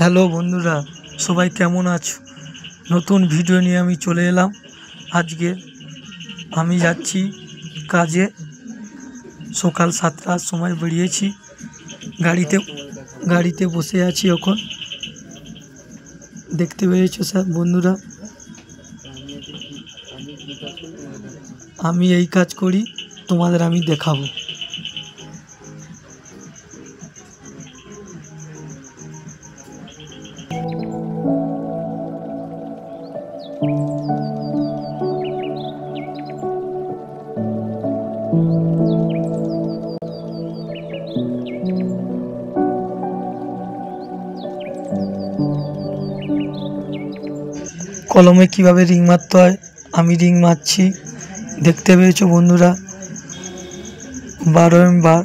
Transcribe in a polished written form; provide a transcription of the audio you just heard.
Hello বন্ধুরা, সবাই কেমন আছো? নতুন ভিডিও নিয়ে আমি চলে এলাম। আজকে আমি যাচ্ছি কাজে। সকাল 7টার সময় বেরিয়েছি। গাড়িতে বসে আছি এখন। দেখতে পেয়েছো স্যার বন্ধুরা, আমি এই কাজ করি, তোমাদের আমি দেখাবো। কলমে কিভাবে রিং মারতে হয় আমি রিং মারছি। দেখতে পেয়েছো বন্ধুরা, 12 বার